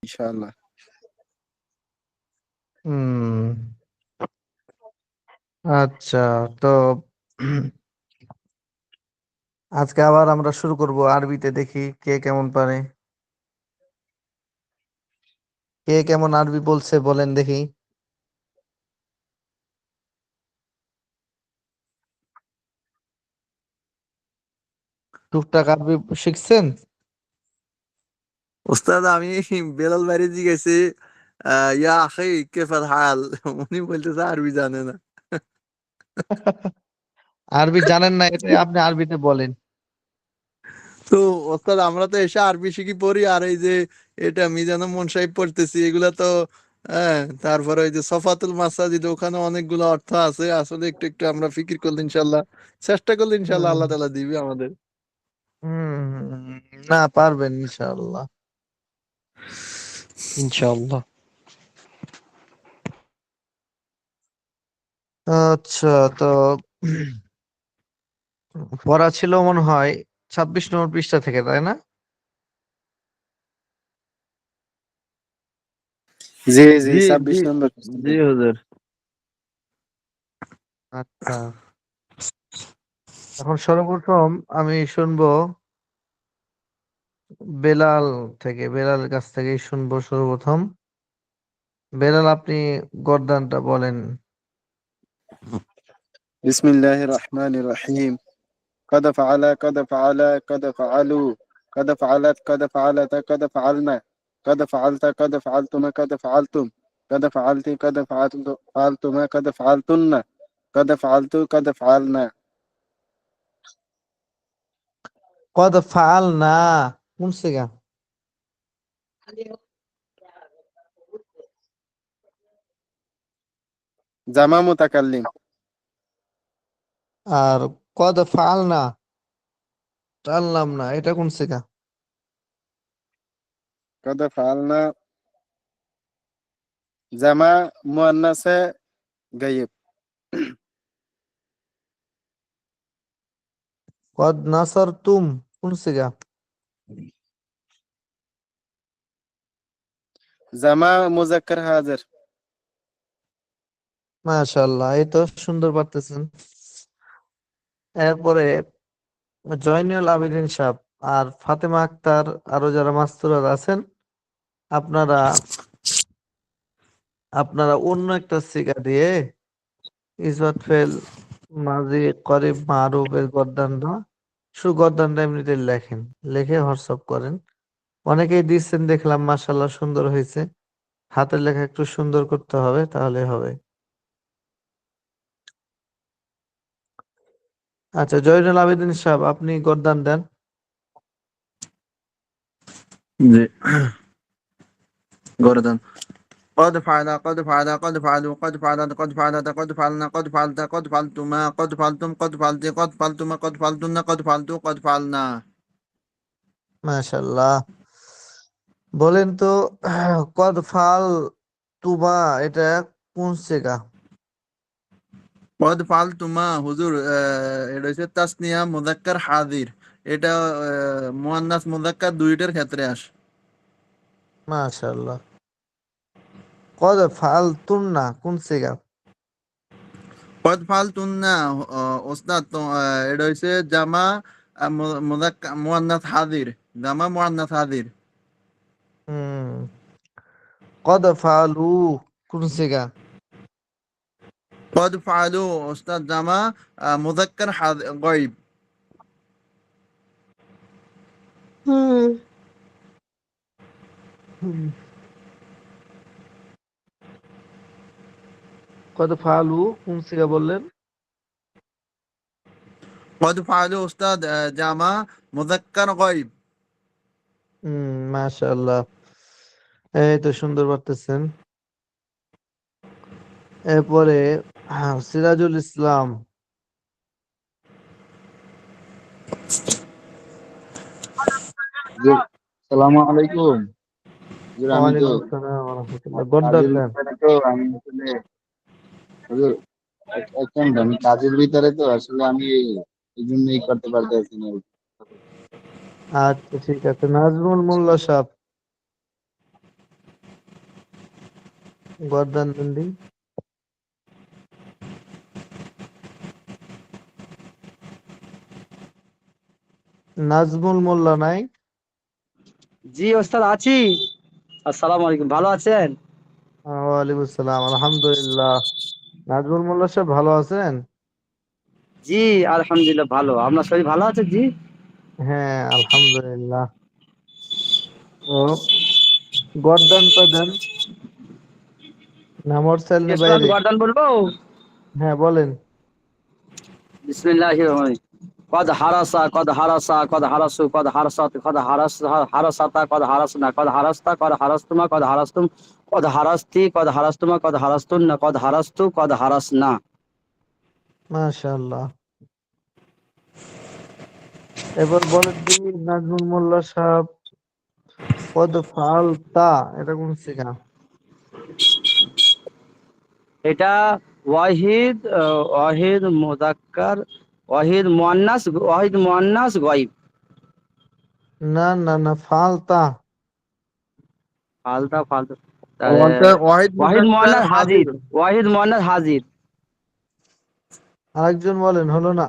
ইনশাআল্লাহ। হুম। আচ্ছা। তো আজকে আবার আমরা শুরু করব আরবিতে, দেখি কে কেমন পারে। কে কেমন আরবি বলছে বলেন দেখি। টুকটাক আরবি শিখছেন? ওস্তাদ আমি বেলাল বাইরে জিজ্ঞেসি ইয়া আখি কেফাল হাল। উনি বলতেছে আরবি জানে না। আরবি জানেন না, এটা আপনি আরবিতে বলেন। তো ওস্তাদ আমরা তো এসে আরবি শিখি পড়ি, আর এই যে এটা মিজানুর মন সাহেব পড়তেছি এগুলা তো হ্যাঁ। তারপরে ওই যে সফাতুল মাসাজিদ, ওখানে অনেকগুলো অর্থ আছে, আসলে একটু একটু আমরা ফিকির করলে ইনশাল্লাহ, চেষ্টা করলে ইনশাল্লাহ হুম আল্লাহ তাআলা দিবে আমাদের। হুম। না, পারবেন ইনশাআল্লাহ। ইনশাআল্লাহ। আচ্ছা। তো পড়া ছিল মনে হয় 26 নম্বর পৃষ্ঠা থেকে, তাই না? জি জি, জি জি 26 নম্বর পৃষ্ঠা জি থেকে। হুজুর। আচ্ছা, এখন সর্বপ্রথম আমি শুনবো বেলাল থেকে, বেলালের কাছ থেকেই শুনবো সর্বপ্রথম। বেলাল, আপনি গর্দানটা বলেন। বিসমিল্লাহির রহমানির রহিম। قد فعل قد فعل قد فعلوا قد فعلت قد فعلت قد فعلنا قد فعلت قد فعلتما قد فعلتم قد فعلت قد فعلتما قد فعلتن قد فعلت قد فعلنا। কদ ফাল না, কোন সিগা? জামা মুতাকাল্লিম। আর কদ ফাল না, টানলাম না, এটা কোন সিগা? قد فعلنا জামা মুয়ান্নাসে গায়েব। কদ নাসার তুম, কোন সিগা? জামা মুজাক্কার হাজির। মাশাআল্লাহ, এই তো সুন্দর পারতেছেন। এরপরে জয়নুল আবেদিন সাহেব আর ফাতেমা আক্তার, আরো যারা মাস্তুরাত আছেন, আপনারা আপনারা অন্য একটা সিগা দিয়ে ইসবাত ফেল মাঝি করিব মারুফের গদ্দানটা, শুধু গদ্দানটা এমনিতে লেখেন, লিখে হোয়াটসঅ্যাপ করেন। অনেকেই দিচ্ছেন দেখলাম, মাশাআল্লাহ সুন্দর হয়েছে। হাতের লেখা একটু সুন্দর করতে হবে, তাহলে হবে। আচ্ছা, জয়নুল আবেদিন সাহেব, আপনি গদ্দান দেন। জি গর্দান। قد فعل قد فعل قد فعلوا قد فعلت قد فعلت قد فعلنا قد فعلت قد فعلتما قد فعلتم قد فعلت قد فعلتما قد فعلتن قد فعلت قد فعلنا। মাশাআল্লাহ। বলেন তো, কদ ফাল তুমা, এটা কোন সিগা? قد فعلتما হুজুর, এটা হচ্ছে তাসনিয়া মুযাক্কার হাজির। এটা মুয়ান্নাস মুযাক্কার দুইটার ক্ষেত্রে আসে। মাশাআল্লাহ। কদ ফাল তুন্না, কোন সিগা? قد فعلتن ওস্তাদ তো এটা হচ্ছে জামা মুযাক্কার মুয়ান্নাস হাজির, জামা মুয়ান্নাস হাজির। হুম। কদ ফালু, কোন সিগা? قد فعلوا ওস্তাদ জামা মুযাক্কার গায়ব। হুম। হুম। কদ ফালু কোন সিগা বললেন? قد فعلوا ওস্তাদ জামা মুযাক্কার গায়ব। মাশাআল্লাহ, এই তো সুন্দর পারতেছেন। এরপরে সিরাজুল ইসলাম। জি, সালামু আলাইকুম। হুজুর, আমি তো ওয়ালাইকুম আসসালাম ওয়া রাহমাতুল্লাহ, গদ্দার কাজের দেন। ভিতরে, তো আমি আসলে হুজুর আমি কাজের ভিতরে, তো আসলে আমি এই জন্যই করতে পারতেছি না। আচ্ছা, ঠিক আছে, নাজমুল মোল্লা সাহেব। গর্দান দি। নাজমুল মোল্লা নাই? জি ওস্তাদ আছি। আসসালামু আলাইকুম, ভালো আছেন? ওয়ালাইকুম আসসালাম, আলহামদুলিল্লাহ। নাজমুল মোল্লা সাহেব ভালো আছেন? জি আলহামদুলিল্লাহ ভালো। আপনার শরীর ভালো আছে জি? হ্যাঁ আলহামদুলিল্লাহ। ও গর্দানটা দেন, নামর জি সেলনি ওস্তাদ বাইরে। গর্দান বলবো। হ্যাঁ বলেন। বিসমিল্লাহির রহমানির রহিম। কদ হারাসা কদ হারাসা কদ হারাসু কদ হারাসাত কদ হারাসাতা কদ হারাসনা কদ হারাস্তা কদ হারাস্তুমা কদ হারাস্তুম কদ হারাস্তি কদ হারাস্তুমা কদ হারাস্তুন্না কদ হারাস্তু কদ হারাসনা। মাশাআল্লাহ। এবার বলেন দিন নাজমুল মোল্লা সাহেব, কদ ফালতা এটা কোন সিগা? এটা ওয়াহিদ ওয়াহিদ মুযাক্কার ওয়াহিদ মুয়ান্নাস গায়ব। না না না, ফালতা। ফালতা ফালতু তাহলে ওয়াহিদ ওয়াহিদ মুজাক্কার মুয়ান্নাস হাজির। হাজির। ওয়াহিদ মুয়ান্নাস হাজির। আরেকজন বলেন, হলো না?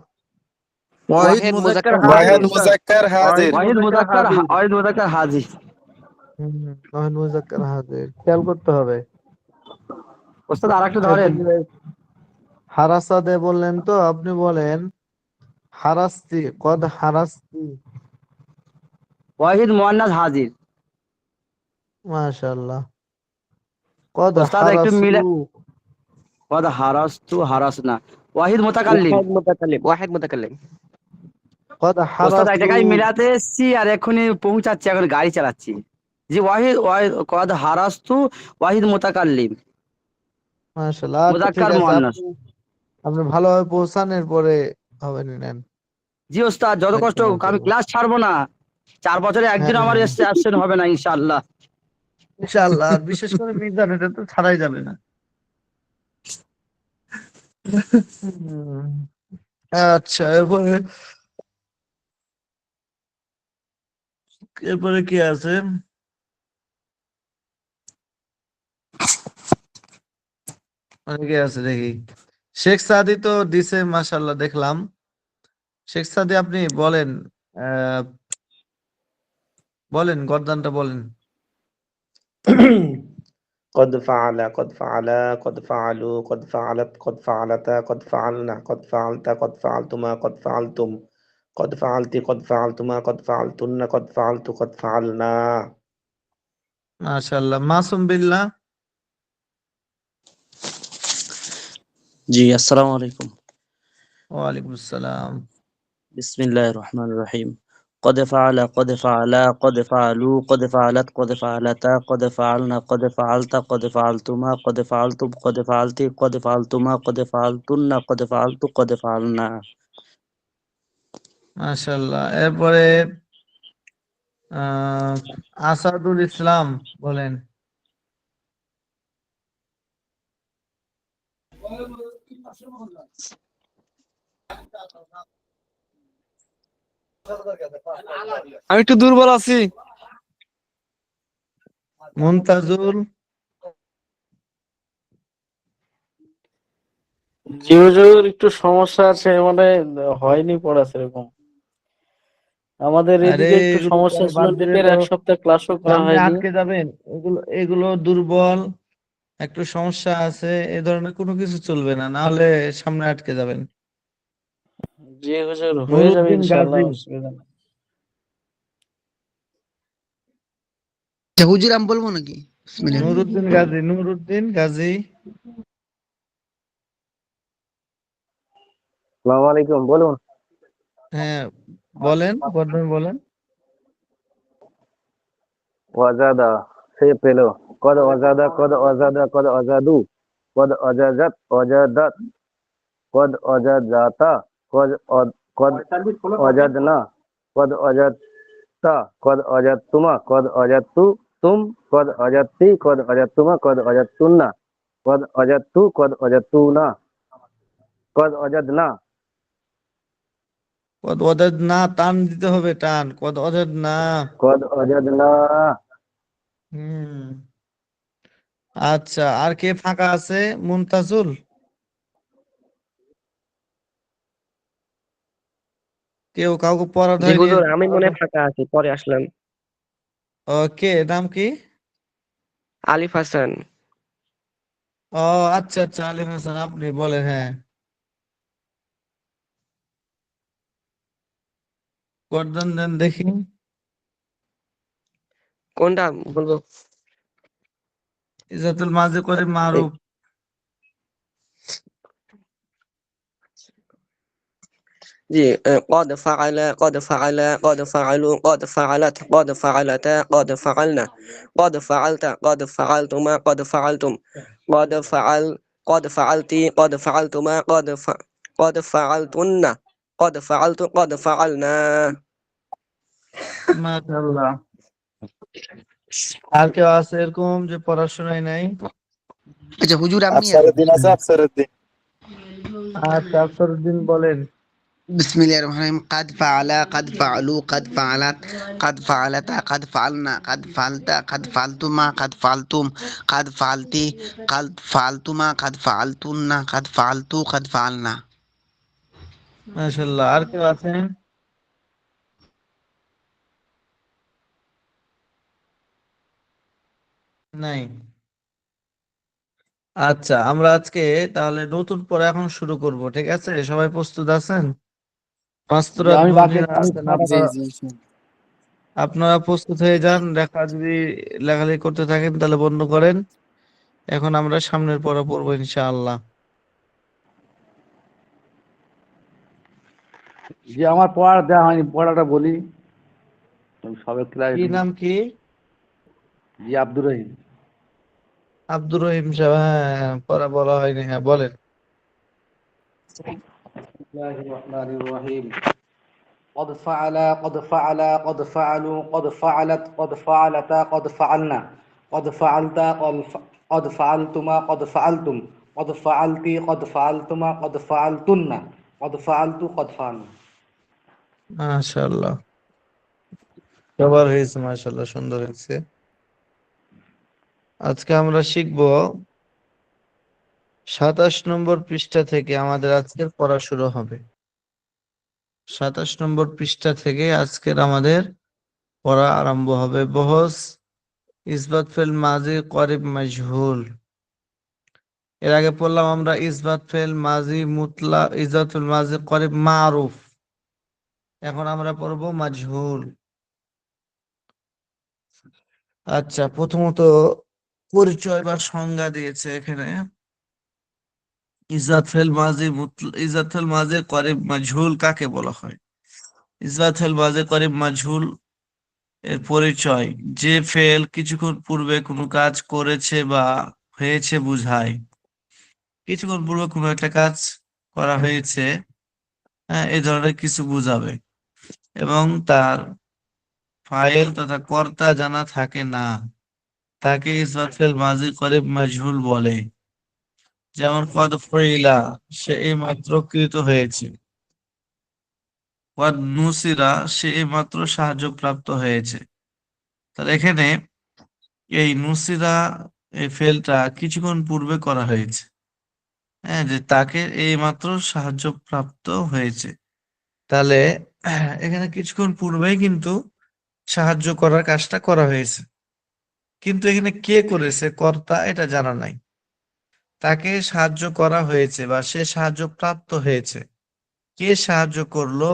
ওয়াহিদ ওয়াহেদ মুজাক্কার মুজাক্কার হাজির ওয়াহিদ হাজির। উস্তাদ। মুজাক্কার হাজির। ওয়াহিদ মুযাক্কার হাজির। হুম, ওয়াহিদ মুজাক্কার হাজির, খেয়াল করতে হবে। ওস্তাদ আরেকটু ধরেন। এরপরে হারাসা দে বললেন তো, আপনি বলেন হারাস্তি, কদ হারাস্তি। ওয়াহিদ মুয়ান্নাস হাজির। মাশাআল্লাহ। কদ ওস্তাদ একটু হারাসু, মিলে কদ হারাস্তু হারাসনা। ওয়াহিদ মুতাকাল্লিম। ওয়াহেদ মুতাকাল্লিম। কদ ওস্তাদ এক হারাসু। জায়গায় মিলাতে এসেছি আর এক্ষুনি পৌঁছাচ্ছি, এখন গাড়ি চালাচ্ছি। জি ওয়াহিদ কদ হারাস্তু ওয়াহিদ মুতাকাল্লিম। মাশাআল্লাহ, আচ্ছা ঠিক মুজাক্কার আছে, মুয়ান্নাস। আপনি আপনি ভালোভাবে পৌঁছান, এরপরে হবে নেন। জি ওস্তাদ যত কষ্ট একদম হোক আমি ইনশাআল্লাহ। ক্লাস ছাড়বো না। 4 বছরে হ্যাঁ একদিন আমার হ্যাঁ অ্যাবসেন্ট হবে না ইনশাআল্লাহ। ইনশাআল্লাহ, আর বিশেষ করে মিজান, এটা তো ছাড়াই যাবে না। হুম, আচ্ছা, এরপরে এরপরে কি আছে? অনেকে আছে দেখি। শেখ সাদি তো দিছে, মাশাআল্লাহ দেখলাম। শেখ সাদি আপনি বলেন, আহ, বলেন গর্দানটা বলেন। قد فعل قد فعل قد فعلوا قد فعلت قد فعلتا قد فعلنا قد فعلت قد فعلتما قد فعلتم قد فعلت قد فعلتما قد فعلتن قد فعلت قد فعلنا। মাশাআল্লাহ। মাসুম বিল্লাহ। জি আসসালামু আলাইকুম। ওয়ালাইকুম আসসালাম। বিসমিল্লাহির রহমানির রহিম। قد فعل قد فعلا قد فعلوا قد فعلت قد فعلتا قد فعلنا قد فعلت قد فعلتما قد فعلتم قد فعلت قد فعلتما قد فعلتن قد فعلت قد فعلنا। মাশাআল্লাহ। এরপরে আসাদুল ইসলাম বলেন। আমি একটু দুর্বল আছি। মুনতাজুল। জি হুজুর, একটু সমস্যা আছে, মানে হয়নি পড়া সেরকম। আমাদের আরে এদিকে একটু এগুলো সমস্যা পরে ছিল, বাদ দিলে নেটের তো 1 সপ্তাহ ক্লাসও করা সামনে হয়নি। আটকে যাবেন। এগুলো এগুলো দুর্বল, একটু সমস্যা আছে, এ ধরনের কোনো কিছু চলবে না, না হলে সামনে আটকে যাবেন। জি হুজুর, হয়ে যাবে নুরুদ্দিন ইনশাআল্লাহ, গাজী। অসুবিধা নেই। হুজুর আমি বলবো নাকি? বিসমিল্লাহ। নুরুদ্দিন গাজী, নুরুদ্দিন গাজী। আসসালামু আলাইকুম, বলুন। হ্যাঁ বলেন, প্রথমে বলেন। ওয়াজাদা, সে পেল। কদ ওয়াজাদা কদ ওয়াজাদা কদ ওয়াজাদু কদ ওয়াজাজাত ওয়াজাদাত কদ ওয়াজাদাতা কদ কদ ওয়াজাদনা কদ ওয়াজাদতা কদ ওয়াজাদতুমা কদ ওয়াজাদতু তুম কদ ওয়াজাদতি কদ ওয়াজাদতুমা কদ ওয়াজাদতুন্না কদ ওয়াজাদতু কদ ওয়াজাদতুনা কদ ওয়াজাদনা কদ ওদের না, টান দিতে হবে, টান। কদ ওদের না। কদ ওয়াজাদনা। হুম, আচ্ছা, আর কে ফাঁকা আছে? মুনতাজুল, কেউ কাউকে পড়া জি ধরেনি? হুজুর, আমি মনে হয় ফাঁকা আছি, পরে আসলাম। কে, নাম কি? আলিফ হাসান। ও আচ্ছা আচ্ছা, আলিম হাসান, আপনি বলেন। হ্যাঁ, গর্দন দেন দেখি। কোনটা বলবো? ইজাতুল মাঝি করে মারুফ। জি, قد فعل قد فعل قد فعلوا قد فعلت قد فعلتا قد فعلنا قد فعلت قد فعلتما قد فعلتم قد فعل قد فعلت قد فعلتما قد فعلتن قد فعلت قد فعلنا। মাশাআল্লাহ। আর কেউ আছে এরকম যে পড়াশোনায় নাই? আচ্ছা হুজুর, আমি আফসারউদ্দিন আছে, আফসারউদ্দিন। আচ্ছা, আফসরউদ্দিন বলেন। بسم الله الرحمن الرحيم. قد فعل قد فعلوا قد فعلت قد فعلتا قد فعلنا قد فعلت قد فعلتما قد فعلتم قد فعلت قد فعلتما قد فعلتن قد فعلتوا قد فعلنا। মাশাআল্লাহ। আর কেউ আছেন? নাই। আচ্ছা, আমরা আজকে তাহলে নতুন পড়া এখন শুরু করব, ঠিক আছে? সবাই প্রস্তুত আছেন? মাস্তুরাত আমি বাকি বোনেরা আমি আছেন, জি আপনারা জি। আপনারা প্রস্তুত হয়ে যান। যদি লেখালেখি করতে থাকেন তাহলে বন্ধ করেন। এখন আমরা সামনের পড়া পড়বো ইনশাআল্লাহ। যে আমার পড়া দেওয়া হয়নি, পড়াটা বলি সবে ক্লাস। কি নাম কি? জি, আব্দুর রহিম। আব্দুর রহিম সাহেব, হ্যাঁ, পড়া বলা হয়নি, হ্যাঁ বলেন। বিসমিল্লাহির রহমানির রহিম। قد فعل قد فعل قد فعلوا قد فعلت قد فعلتا قد فعلنا قد فعلت قد فعلتما قد فعلتم قد فعلت قد فعلتما قد فعلتن قد فعلت قد فعلنا। মাশাআল্লাহ, সবার হয়েছে, মাশাআল্লাহ, সুন্দর হয়েছে। আজকে আমরা শিখব 27 নম্বর পৃষ্ঠা থেকে আমাদের আজকের পড়া শুরু হবে। 27 নম্বর পৃষ্ঠা থেকে আজকের আমাদের পড়া আরম্ভ হবে। বহস ইসবাত ফেল মাজি করিব মজহুল। এর আগে পড়লাম আমরা ইসবাত ফেল মাজি মুতলাক, ইসবাতুল মাজি করিব মারুফ। এখন আমরা পড়ব মাজহুল। আচ্ছা, প্রথমত পরিচয় বা সংজ্ঞা দিয়েছে এখানে। ইজাত ফেল মাজি ইজাত ফেল মাজি করিব মাজহুল কাকে বলা হয়? ইজাত ফেল মাজি করিব মাজহুল এর পরিচয়: যে ফেল কিছুক্ষণ পূর্বে কোনো কাজ করেছে বা হয়েছে বুঝায়। কিছুক্ষণ পূর্বে কোনো একটা কাজ করা হয়েছে, হ্যাঁ, এই ধরনের কিছু বুঝাবে, এবং তার ফাইল তথা কর্তা জানা থাকে না, তাকে ইসবাত ফেল মাজি করিব মাজহুল বলে। যেমন কদ ফইলা, সে এইমাত্র কৃত হয়েছে। কদ নুসিরা, সে এইমাত্র সাহায্য প্রাপ্ত হয়েছে। তাহলে এখানে এই নুসিরা, এই ফেলটা কিছুক্ষণ পূর্বে করা হয়েছে, হ্যাঁ, যে তাকে এইমাত্র সাহায্য প্রাপ্ত হয়েছে। তাহলে এখানে কিছুক্ষণ পূর্বেই কিন্তু সাহায্য করার কাজটা করা হয়েছে, কিন্তু এখানে কে করেছে, কর্তা, এটা জানা নাই। তাকে সাহায্য করা হয়েছে বা সে সাহায্য প্রাপ্ত হয়েছে। কে সাহায্য করলো,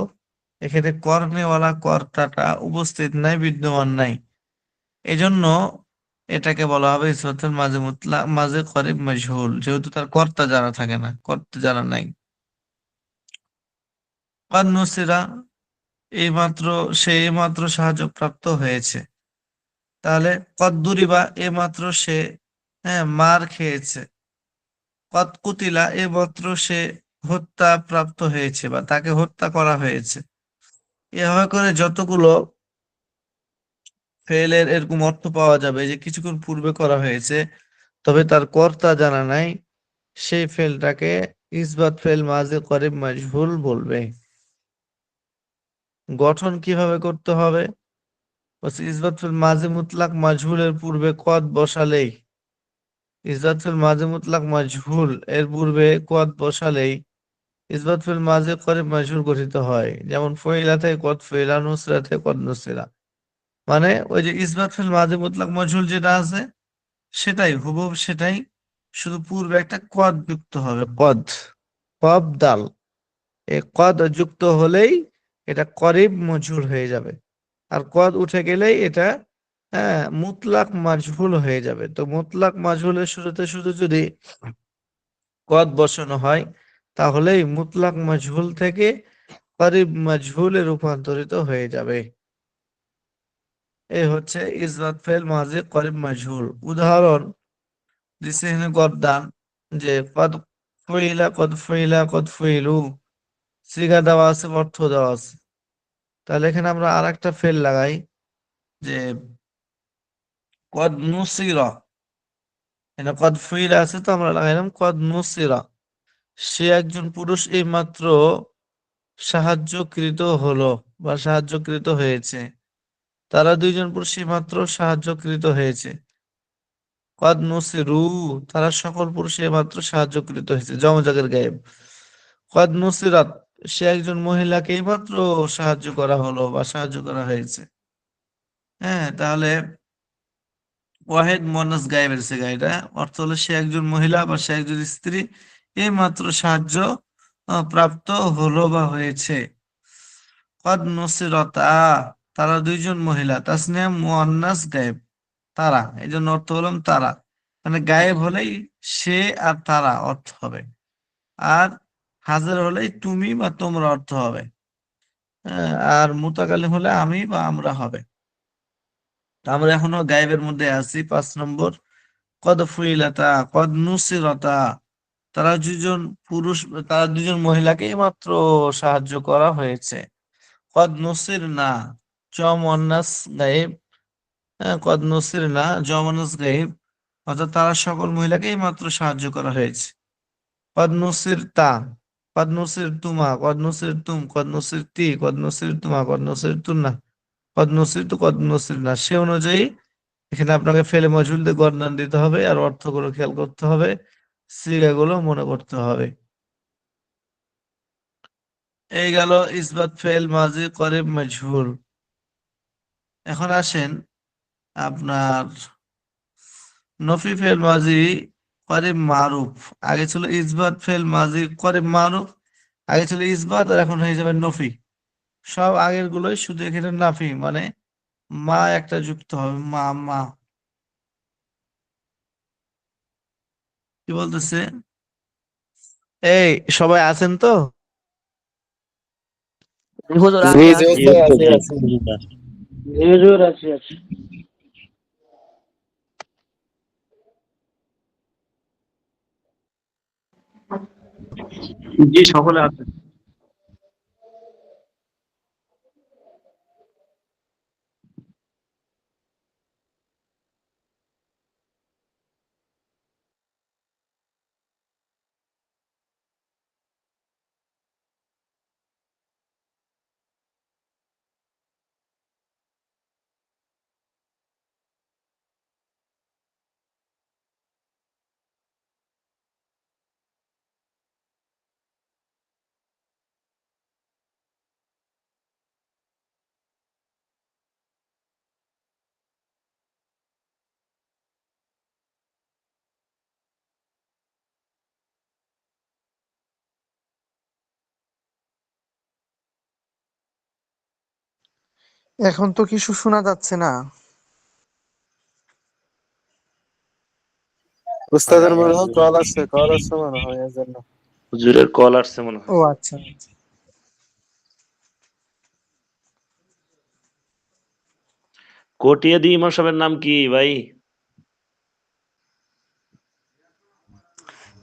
এখানে কর্নেওয়ালা কর্তাটা উপস্থিত নাই, বিদ্যমান নাই। এজন্য এটাকে বলা হবে ইসবাতুল মাঝে মুতলাক মাঝে করিব মজহুল, যেহেতু তার কর্তা জানা থাকে না, কর্তা জানা নাই। কদ নুসিরা, এইমাত্র, সে এইমাত্র সাহায্য প্রাপ্ত হয়েছে। তাহলে কদ দুরিবা, এইমাত্র সে, হ্যাঁ, মার খেয়েছে। কদ কুতিলা, এইমাত্র সে হত্যা প্রাপ্ত হয়েছে বা তাকে হত্যা করা হয়েছে। এভাবে করে যতগুলো ফেলের এরকম অর্থ পাওয়া যাবে যে কিছুক্ষণ পূর্বে করা হয়েছে তবে তার কর্তা জানা নাই, সেই ফেলটাকে ইসবাত ফেল মাঝে করিব মজহুল বলবে। গঠন কিভাবে করতে হবে? ইসবাত ফেল মাঝে মুতলাক মজহুলের পূর্বে কদ বসালেই ইসবাত ফিল মাজি মুতলাক মাজহুল এর পূর্বে কদ বসালেই ইসবাত ফিল মাজি করিব মাজহুল গঠিত হয়। যেমন ফইলা থেকে কদ ফইলা, নুসরা থেকে কদ নুসরা। মানে ওই যে ইসবাত ফিল মাজি মুতলাক মাজহুল যেটা আছে সেটাই হুবহু সেটাই, শুধু পূর্বে একটা কদ যুক্ত হবে, কদ, কব দাল। এই কদ যুক্ত হলেই এটা করিব মজহুল হয়ে যাবে, আর কদ উঠে গেলেই এটা মুতলাক মাজহুল হয়ে যাবে। তো মুতলাক মাজহুলের শুরুতে শুধু যদি কদ বসানো হয় তাহলেই মুতলাক মাজহুল থেকে করিব মাজহুলে রূপান্তরিত হয়ে যাবে। এই হচ্ছে ইসবাত ফেল মাজি করিব মাজহুল। উদাহরণ দিছে এখানে গদ্দান, যে কদ ফুইলা কদ ফুইলা কদ ফুইলু, সিগা দেওয়া আছে, অর্থ দেওয়া আছে। তাহলে এখানে আমরা আর একটা ফেল লাগাই, যে কদ নুসিরা, এখানে কদ ফুইলা আছে তো আমরা লাগাইলাম কদ নুসিরা। সে একজন পুরুষ এই মাত্র সাহায্যকৃত হলো বা সাহায্যকৃত হয়েছে। তারা দুইজন পুরুষ এই মাত্র সাহায্যকৃত হয়েছে। কদ নুসিরু, তারা সকল পুরুষ এই মাত্র সাহায্যকৃত হয়েছে, জমজাগের গায়েব। কদ নুসিরাত, সে একজন মহিলাকে এই মাত্র সাহায্য করা হলো বা সাহায্য করা হয়েছে। হ্যাঁ, তাহলে ওয়াহেদ মুয়ান্নাস গায়েবের সিগা, এটা অর্থ হলো সে একজন মহিলা বা সে একজন স্ত্রী এই মাত্র সাহায্য প্রাপ্ত হলো বা হয়েছে। কদ নুসিরাতা, তারা দুইজন মহিলা, তাসনিয়া মুয়ান্নাস গায়েব, তারা, এই জন্য অর্থ হলাম তারা। মানে গায়েব হলেই সে আর তারা অর্থ হবে, আর হাজার হলেই তুমি বা তোমরা অর্থ হবে। আর মুতাকাল্লিম হলে আমি বা আমরা হবে। তা আমরা এখনো গায়েবের মধ্যে আছি। 5 নম্বর, কদ ফুইলাতা কদ নুসিরাতা, তারা দুজন পুরুষ, তারা দুজন মহিলাকে মাত্র সাহায্য করা হয়েছে। কদ নুসির না, মুয়ান্নাস গায়েব, কদ নুসির না মুয়ান্নাস গায়েব, অর্থাৎ তারা সকল মহিলাকে মাত্র সাহায্য করা হয়েছে। কদ নুসির তা, কদ নুসির তুমা, কদ নুসির তুম, কদ নুসির তি, কদ নুসির তুমা, কদ নুসির তুন্না, কদ নুসির তু, কদ নুসির না। সে অনুযায়ী এখানে আপনাকে ফেলে মজুল দিয়ে গণনা দিতে হবে, আর অর্থগুলো খেয়াল করতে হবে, সিগাগুলো মনে করতে হবে। এই গেল ইসবাত ফেল মাজি করিব মজহুল। এখন আসেন আপনার নফি ফেল মাজি করিব মারুফ। আগে ছিল ইসবাত ফেল মাজি করিব মারুফ, আগে ছিল ইসবাত, আর এখন হয়ে যাবে নফি। সব আগের গুলোই, শুধু এখানে নাফি, মানে মা একটা যুক্ত হবে, মা মা। কি বলতেছে? এই সবাই আছেন তো? হুজুর জি আমি জি আছি। ওস্তাদ, আছি আছি। হুজুর আছি আছি। জি সকলে আছে। এখন তো কিছু শোনা যাচ্ছে না। উস্তাদের মনে হয় কল আসছে মনে হয়, এর জন্য। হুজুরের কল আসছে মনে ও হয়। আচ্ছা। কটিয়াদি ইমাম সাহেবের নাম কি ভাই?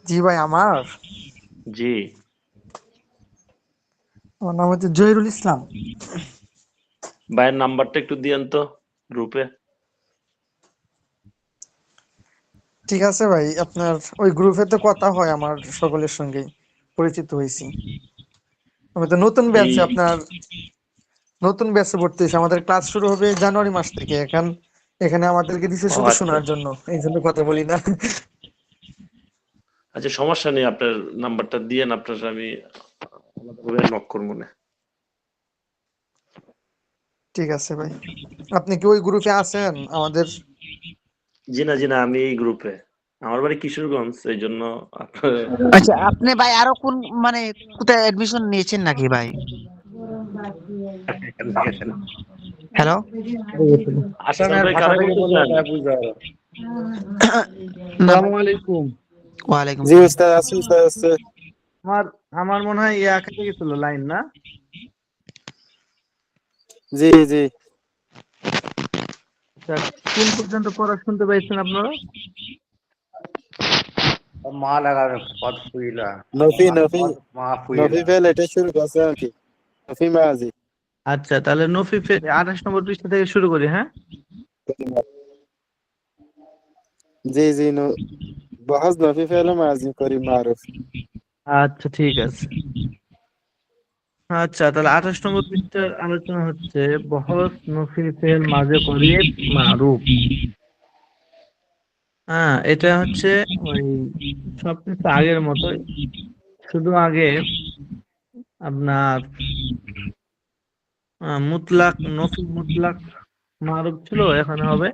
জি ভাই, আমার জি। নাম হচ্ছে জহিরুল ইসলাম। ভাইয়ের নাম্বারটা একটু দিয়েন তো গ্রুপে। ঠিক আছে ভাই, আপনার ওই গ্রুপে তো কথা হয়, আমার সকলের সঙ্গেই পরিচিত হয়েছি। আমি তো নতুন এই ব্যাচে, আপনার নতুন ব্যাচে ভর্তি হয়েছি। আমাদের ক্লাস শুরু হবে জানুয়ারি মাস থেকে। এখানে আমাদেরকে দিছে ও শুধু আচ্ছা শোনার জন্য, এই জন্য কথা বলি না। আচ্ছা সমস্যা নেই, আপনার নাম্বারটা দিয়েন, আপনার আমি আলাদাভাবে নক করবো না। ঠিক আছে ভাই, আপনি কি ওই গ্রুপে আছেন আমাদের? জি না, আমি এই গ্রুপে, আমার বাড়ি কিশোরগঞ্জ, এই জন্য আপনার আচ্ছা আপনি ভাই আরো কোন মানে কোথায় অ্যাডমিশন নিয়েছেন নাকি ভাই? হ্যালো হাসান ভাই কারা করতে চান? আসসালামু আলাইকুম। ওয়ালাইকুম জি সালাম। উস্তাদ আছে, উস্তাদ আছে। আমার মনে হয় ইয়া কেটে গেছিল লাইন, না? জি জি। আচ্ছা, কোন পর্যন্ত পড়া শুনতে পাইছেন আপনারা? মা লাগাবে কদ ফুইলা নফি নফি মা নফি ফুইলা ফেল এটা শুরু করছে আর কি, নফি মাজি। আচ্ছা তাহলে নফি 28 নম্বর পৃষ্ঠা থেকে শুরু করি, হ্যাঁ? জি জি বহস নফি ফেল মাজি করি মারুফ। আচ্ছা ঠিক আছে। আচ্ছা তাহলে 28 নম্বর পৃষ্ঠার আলোচনা হচ্ছে বহস নফি ফেল মাঝে করিব মারুফ। হ্যাঁ, এটা হচ্ছে ওই সবকিছু আগের মতোই, শুধু আগে আপনার মুতলাক নফি মুতলাক মারুফ ছিল, এখন হবে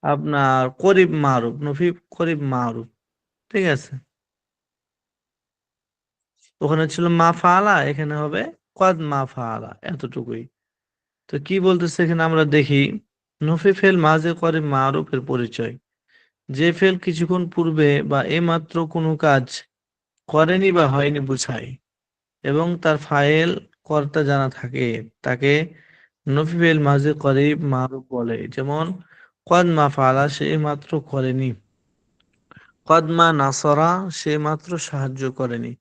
আপনার করিব মারুফ, নফি করিব মারুফ। ঠিক আছে, ওখানে ছিল মা ফাআলা, এখানে হবে কদ মা ফাআলা, এতটুকুই। তো কি বলতেছে এখানে আমরা দেখি, নফি ফেল মাঝে করিব মারুফের পরিচয়। যে ফেল কিছুক্ষণ পূর্বে বা এইমাত্র কোনো কাজ করেনি বা হয়নি বুঝায় এবং তার ফাইল কর্তা জানা থাকে, তাকে নফি ফেল মাঝে করিব মারুফ বলে। যেমন কদ মা ফাআলা, সে মাত্র করেনি। কদ মা নাসরা, সে মাত্র সাহায্য করেনি।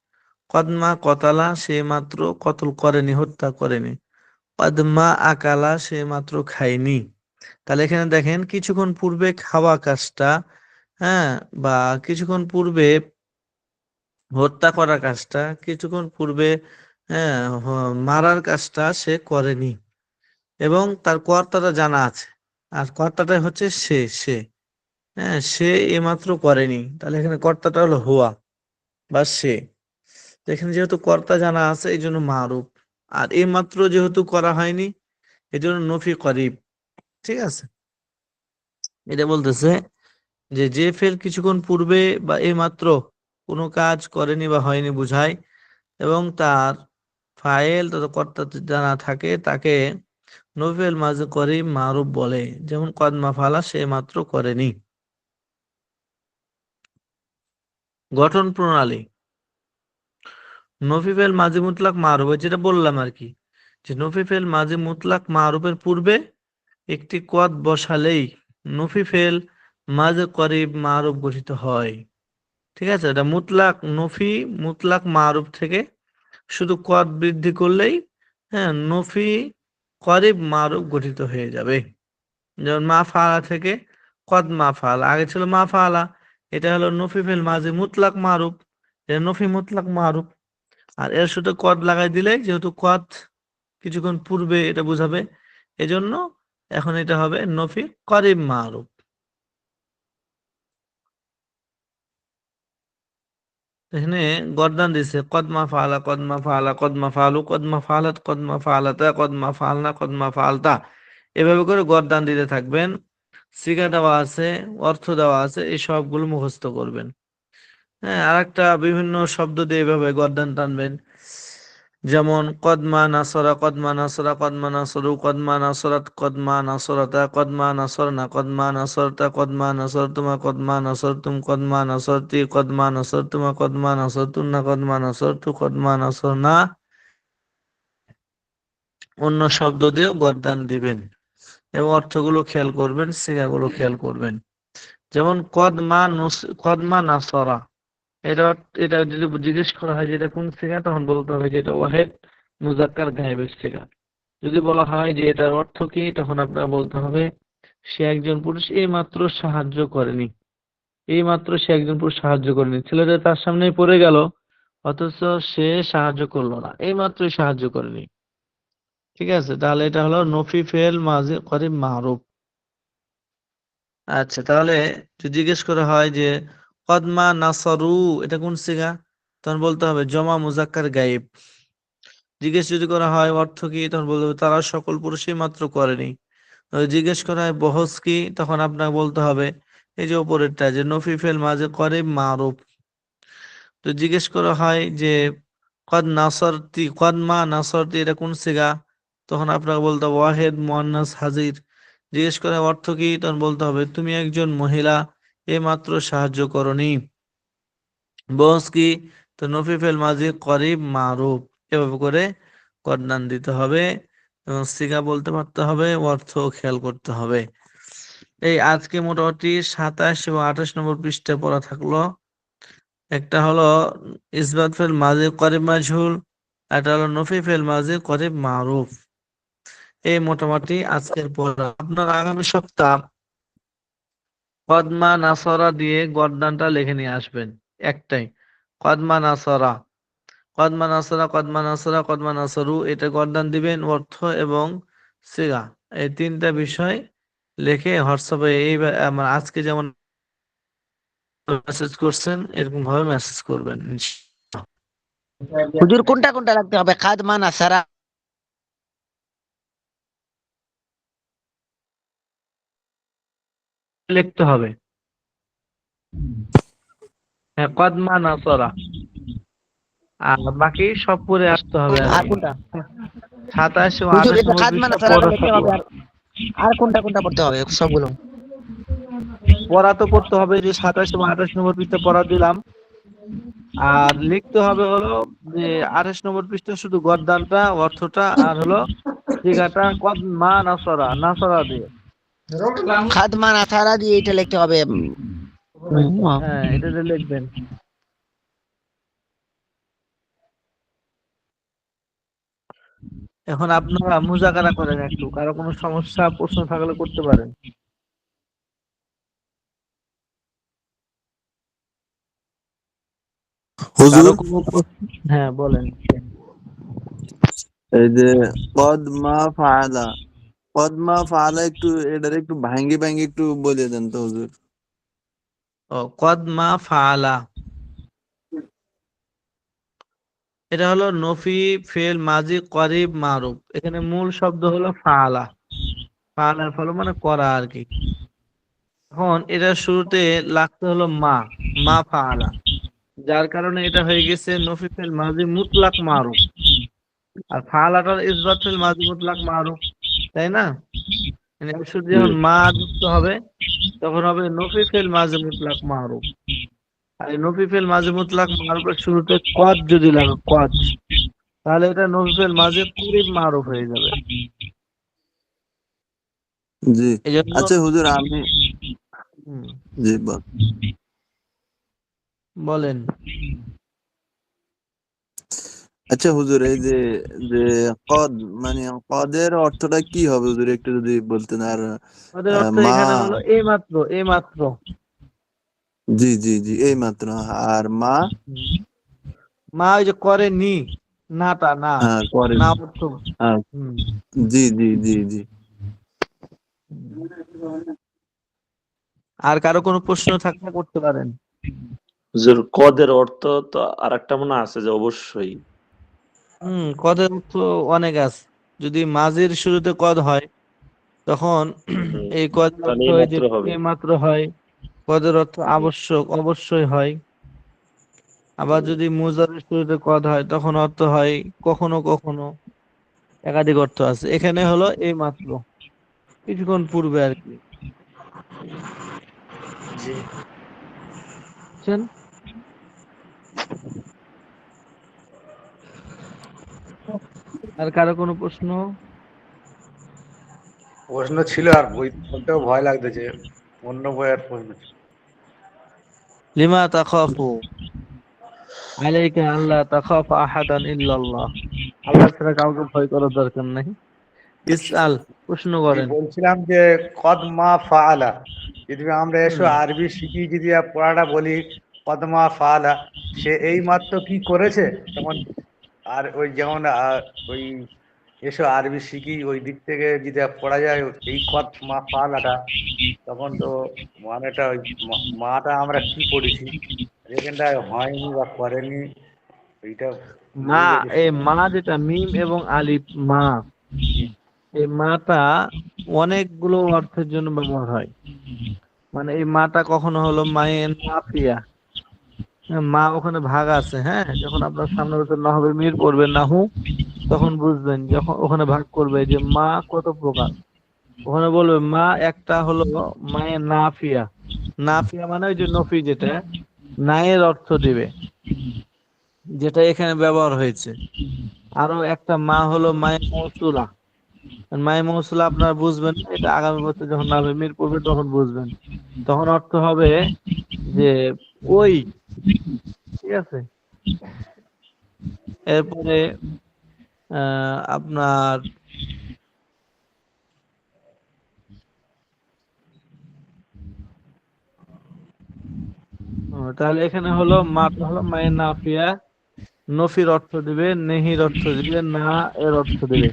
কদমা কতালা, সে মাত্র কতল করেনি, হত্যা করেনি। কদমা আকালা, সে মাত্র খায়নি। তাহলে এখানে দেখেন কিছুক্ষণ পূর্বে খাওয়া কাজটা, হ্যাঁ, বা কিছুক্ষণ পূর্বে হত্যা করার কাজটা, কিছুক্ষণ পূর্বে হ্যাঁ মারার কাজটা সে করেনি এবং তার কর্তাটা জানা আছে, আর কর্তাটা হচ্ছে সে হ্যাঁ, সে এইমাত্র করেনি। তাহলে এখানে কর্তাটা হলো হুয়া বা সে। তো এখানে যেহেতু কর্তা জানা আছে এই জন্য মারুফ, আর এইমাত্র যেহেতু করা হয়নি এই জন্য নফি করিব। ঠিক আছে, এটা বলতেছে যে ফেল কিছুক্ষণ পূর্বে বা এইমাত্র কোনো কাজ করেনি বা হয়নি বুঝায় এবং তার ফাইল তথা কর্তা জানা থাকে, তাকে নফিল মাঝে করিব মারুফ বলে। যেমন কদ মাফালা, সে মাত্র করেনি। গঠন প্রণালী, নফি ফেল মাঝি মুতলাক মারুফ, যেটা বললাম আর কি, যে নফি ফেল মাঝি মুতলাক মারুফের পূর্বে একটি কদ বসালেই নফি ফেল মাঝে করিব মারুফ গঠিত হয়। ঠিক আছে, এটা মুতলাক নফি মুতলাক মারুফ থেকে শুধু কদ বৃদ্ধি করলেই হ্যাঁ নফি করিব মারুফ গঠিত হয়ে যাবে। যেমন মা ফাআলা থেকে কদ মা ফাআলা, আগে ছিল মা ফাআলা, এটা হলো নফি ফেল মাঝি মুতলাক মারুফ, এটা নফি মুতলাক মারুফ। আর এর সাথে কদ লাগাই দিলে যেহেতু কদ কিছুক্ষণ পূর্বে এটা বুঝাবে, এজন্য এখন এটা হবে নফি করিব মারুফ। এখানে গর্দান দিছে কদমা ফাআলা কদমা ফাআলা কদমা ফাআলু কদমা ফাআলাত কদমা ফাআলাতা কদমা ফাআলনা কদমা ফাআলতা, এভাবে করে গর্দান দিতে থাকবেন। সিগা দেওয়া আছে, অর্থ দেওয়া আছে, এই সবগুলো মুখস্থ করবেন। হ্যাঁ, আরেকটা বিভিন্ন শব্দ দিয়ে এভাবে গর্দান টানবেন। যেমন কদমা নাসরা কদমা নাসরা কদমা নাসরু কদমা নাসরাত কদমা নাসরাতা কদমা নাসরনা কদমা নাসরতা কদমা নাসরতুমা কদমা নাসরতুম কদমা নাসরতি কদমা নাসরতুমা কদমা নাসরতুন্না কদমা নাসরতু কদমা নাসরনা, অন্য শব্দ দিয়েও গর্দান দিবেন এবং অর্থগুলো খেয়াল করবেন, সিগাগুলো খেয়াল করবেন। যেমন কদমা নাসরা, এটা এটা যদি জিজ্ঞেস করা হয় যে এটা কোন সিগা, তখন বলতে হবে যে এটা ওয়াহেদ মুজাক্কার গায়েবের সিগা। যদি বলা হয় যে এটার অর্থ কি, তখন আপনার বলতে হবে সে একজন পুরুষ এইমাত্র সাহায্য করেনি, এইমাত্র সে একজন পুরুষ সাহায্য করেনি। ছেলেটা তার সামনেই পড়ে গেল অথচ সে সাহায্য করলো না, এইমাত্রই সাহায্য করেনি। ঠিক আছে, তাহলে এটা হলো নফি ফেল মাঝি করিব মারুফ। আচ্ছা, তাহলে যদি জিজ্ঞেস করা হয় যে কদমা নাসরু এটা কোন সিগা? তখন বলতে হবে জমা মুজাক্কার গায়েব। জিজ্ঞেস যদি করা হয় অর্থ কি, তখন বলতে হবে তারা সকল পুরুষই মাত্র করেনি। জিজ্ঞেস করা হয় বহস কি, তখন আপনাকে বলতে হবে এই যে উপরেরটা যে নফি ফেল মাঝে করিব মারুফ। তো জিজ্ঞেস করা হয় যে কদ মা নাসরতি এটা কোন সিগা, তখন আপনাকে বলতে হবে ওয়াহেদ মুয়ান্নাস হাজির। জিজ্ঞেস করা হয় অর্থ কি, তখন বলতে হবে তুমি একজন মহিলা মাত্র সাহায্য করনি। বহস কি, তো নফি ফেল মাঝে করিব মারুফ। এভাবে করে কর্নান দিতে হবে এবং সিগা বলতে পারতে হবে, অর্থ খেয়াল করতে হবে। এই আজকে মোটামুটি 27 এবং 28 নম্বর পৃষ্ঠা পড়া থাকলো। একটা হলো ইসবাত ফেল মাঝে করিব মাজহুল, একটা হলো নফি ফেল মাঝে করিব মারুফ। এই মোটামুটি আজকের পড়া। আপনার আগামী সপ্তাহ কদমা নাসরা দিয়ে গর্দানটা লিখে নিয়ে আসবেন। একটাই কদমা নাসরা, কদমা নাসরা, কদমা নাসরা, কদমা নাসরু, এটা গর্দান দিবেন, অর্থ এবং সিগা এই তিনটা বিষয় লিখে হোয়াটসঅ্যাপে আমার আজকে যেমন মেসেজ করছেন এরকম ভাবে মেসেজ করবেন। হুজুর কোনটা কোনটা লাগতে হবে? খাদমা না সারা? লিখতে হবে হ্যাঁ কদমা নাসরা, আর বাকি সব পড়ে আসতে হবে আর আর কি। কোনটা 27 ও হুজুর? 28 এটা নম্বর খাদমা না পৃষ্ঠা সারাটা পড়া লিখতে থাকলো। হবে, আর কোনটা কোনটা পড়তে হবে সবগুলো? পড়া তো করতে হবে, যে 27 এবং 28 নম্বর পৃষ্ঠা পড়া দিলাম, আর লিখতে হবে হলো যে 28 নম্বর পৃষ্ঠা শুধু গদ্দানটা, অর্থটা, আর হলো সিগাটা কদমা নাসরা, নাসরা দিয়ে। খাদমা না সারা দিয়ে এটা লিখতে হবে। হ্যাঁ এটা দিয়ে লিখবেন। এখন আপনারা মুজাকারা করেন একটু, কারো কোনো সমস্যা প্রশ্ন থাকলে করতে পারেন। হুজুর, কারো কোনো হ্যাঁ বলেন। এই যে কদমা ফাআলা, কদমা ফাআলা একটু এটার একটু ভাঙ্গি ভাঙ্গি একটু বলে দেন তো হুজুর। ও কদমা ফাআলা, এটা হলো নফি ফেল মাজি করিব মারুফ। এখানে মূল শব্দ হলো ফাআলা, ফাআলার ফল মানে করা আর কি। এখন এটা শুরুতে লাগতে হলো মা, মা ফাআলা, যার কারণে এটা হয়ে গেছে নফি ফেল মাজি মুতলাক মারুফ। আর ফাআলাটার ইসবাত ফেল মাজি মুতলাক মারুফ, তাই না? মানে শুধু যখন মা যুক্ত হবে তখন হবে নফি ফেল মাজি মুতলাক মারুফ। আর এই নফি ফেল মাজি মুতলাক মারুফের শুরুতে কদ যদি লাগে, কদ, তাহলে এটা নফি ফেল মাজি করিব মারুফ হয়ে যাবে। জি এই জন্য আচ্ছা হুজুর, আমি জি বলেন। আচ্ছা হুজুর, এই যে যে কদ মানে কদের অর্থটা কি হবে হুজুর, একটু যদি বলতেন। আর ওদের অর্থ মা, এখানে হলো এইমাত্র, এইমাত্র। জি জি জি এই মাত্র। আর মা, মা ওই যে করেনি, নাটা না, হ্যাঁ করেন, না অর্থ। হ্যাঁ জি জি জি জি। আর কারো কোনো প্রশ্ন থাকলে করতে পারেন। হুজুর কদের অর্থ তো আরেকটা মনে আছে যে অবশ্যই। কদের অর্থ অনেক আছে। যদি মাঝির শুরুতে কদ হয় তখন এই কদের তাহলে অর্থ এই হয় যে মাত্র হবে। মাত্র হয়। কদের অর্থ আবশ্যক, অবশ্যই হয়। আবার যদি মুজারের শুরুতে কদ হয় তখন অর্থ হয় কখনো কখনো, একাধিক অর্থ আছে। এখানে হলো এই মাত্র, কিছুক্ষণ পূর্বে আর কি। বুঝছেন? আর কারো কোনো প্রশ্ন? প্রশ্ন ছিল, আর বই বলতেও ভয় লাগতেছে, অন্য বইয়ের প্রশ্ন ছিল। লিমা তাখাফু আলাইকা আল্লাহ তাখাফা আহাদান ইল্লাল্লাহ, আল্লাহ ছাড়া কাউকে ভয় করার দরকার নাই। ইসআল, প্রশ্ন করেন। বলছিলাম যে কদমা ফাআলা, যদি আমরা এসো আরবি শিখি, যদি পড়াটা বলি কদমা ফাআলা, সে এই মাত্র কি করেছে, যেমন আর ওই যেমন ওই এসো আরবি শিখি, ওই দিক থেকে যদি পড়া যায় এই কদ মা ফালাটা, তখন তো মানেটা ওই মাটা আমরা কি পড়েছি এখানটায় হয়নি বা করেনি, এইটা মা, বুঝে এই মা যেটা মিম এবং আলিফ মা, এই মাটা অনেকগুলো অর্থের জন্য ব্যবহার হয়। মানে এই মাটা কখনো হলো মায়ের নাফিয়া, মা ওখানে ভাগ আছে, হ্যাঁ, যখন আপনার সামনে বছর নহবে মির পড়বে নাহু, তখন বুঝবেন যখন ওখানে ভাগ করবে যে মা কত প্রকার। ওখানে বলবে মা একটা হলো মায়ের নাফিয়া, নাফিয়া মানে ওই যে নফি, যেটা নায়ের অর্থ দিবে, যেটা এখানে ব্যবহার হয়েছে। আরো একটা মা হলো মায়ের মৌসুলা, মায়ের মৌসুলা আপনারা বুঝবেন, এটা আগামী বছর যখন নামে মির পড়বে তখন বুঝবেন। তখন অর্থ হবে যে ওই, ঠিক আছে। এরপরে আপনার তাহলে এখানে হলো মাটা হলো মায়ের নাফিয়া, নফির অর্থ দিবে, নেহির অর্থ দিবে, না এর অর্থ দিবে।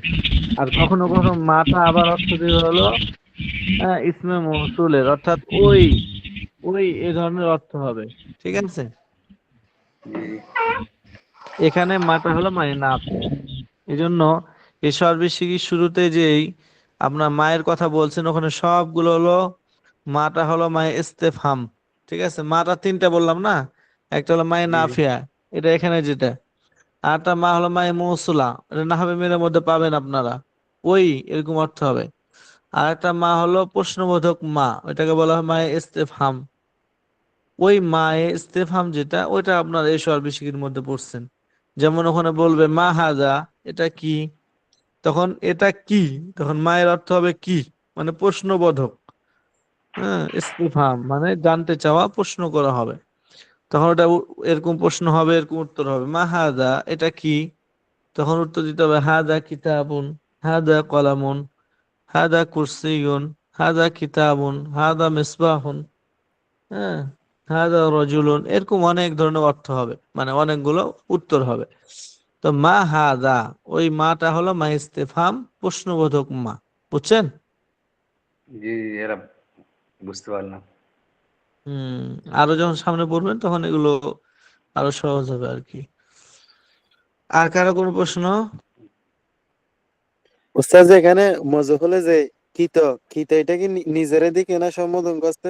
আর কখনো কখনো মাটা আবার অর্থ দিবে হলো ইসমে মৌসুলের, অর্থাৎ ওই ওই এই ধরনের অর্থ হবে, ঠিক আছে। এখানে মাটা হলো মায়ের নাফিয়া। এই জন্য এই সর্বশিক্ষির শুরুতে যেই আপনার মায়ের কথা বলছেন, ওখানে সবগুলো হলো মাটা হলো মায়ের ইস্তেফহাম, ঠিক আছে। মাটা তিনটা বললাম না, একটা হলো মায়ের নাফিয়া, এটা এখানে যেটা, আরটা মা হলো মায়ের মৌসুলা, এটা নাহবে মিরের মধ্যে পাবেন আপনারা, ওই এরকম অর্থ হবে। আর একটা মা হলো প্রশ্নবোধক মা, ওইটাকে বলা হয় মায়ের ইস্তেফহাম। ওই মায়ের ইস্তেফহাম যেটা, ওইটা আপনার এই সর্বশিক্ষির মধ্যে পড়ছেন। যেমন ওখানে বলবে মা হাজা, এটা কি, তখন এটা কি, তখন মায়ের অর্থ হবে কি, মানে প্রশ্নবোধক, হ্যাঁ, ইস্তিফহাম মানে জানতে চাওয়া, প্রশ্ন করা হবে। তখন ওটা এরকম প্রশ্ন হবে, এরকম উত্তর হবে, মা হাদা, এটা কি, তখন উত্তর দিতে হবে হাদা কিতাবুন, হাদা কলামুন, হাদা কুরসিয়ুন, হাদা কিতাবুন, হাদা মিসবাহুন, হ্যাঁ, হাদা রজুলুন, এরকম অনেক ধরনের অর্থ হবে, মানে অনেকগুলো উত্তর হবে। তো মা হাদা, ওই মাটা হলো মা ইস্তেফহাম, প্রশ্নবোধক মা, বুঝছেন? জি এরা বুঝতে পারলাম। আরো যখন সামনে পড়বেন তখন এগুলো আরো সহজ হবে আর কি। আর কারো কোনো প্রশ্ন? উস্তাদ যে এখানে মজহুলে যে কিত কিত এটা কি নিজের দিকে না সম্বোধন করছে?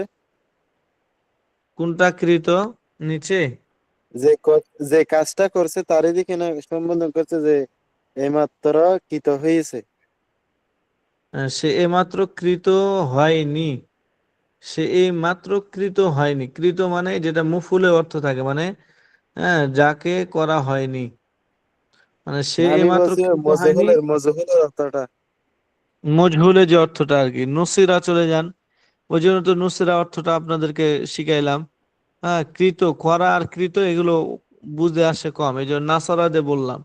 কোনটা কৃত নিচে? যে কাজটা করছে তার দিকে না সম্বোধন করছে যে এইমাত্র কিত হয়েছে? সে এইমাত্র কৃত হয়নি, সে এই মাত্র কৃত হয়নি। কৃত মানে যেটা মুফুলে অর্থ থাকে, মানে হ্যাঁ, যাকে করা হয়নি, মানে সে না, এই আমি মাত্র বলছি কৃত হয়নি। মজহুলের অর্থটা। মজহুলে যে অর্থটা আর কি, নুসিরা চলে যান, ওই জন্য তো নুসিরা অর্থটা আপনাদেরকে শিখাইলাম। হ্যাঁ, কৃত করা আর কৃত এগুলো বুঝে আসে কম, এই জন্য নাসারা দিয়ে বললাম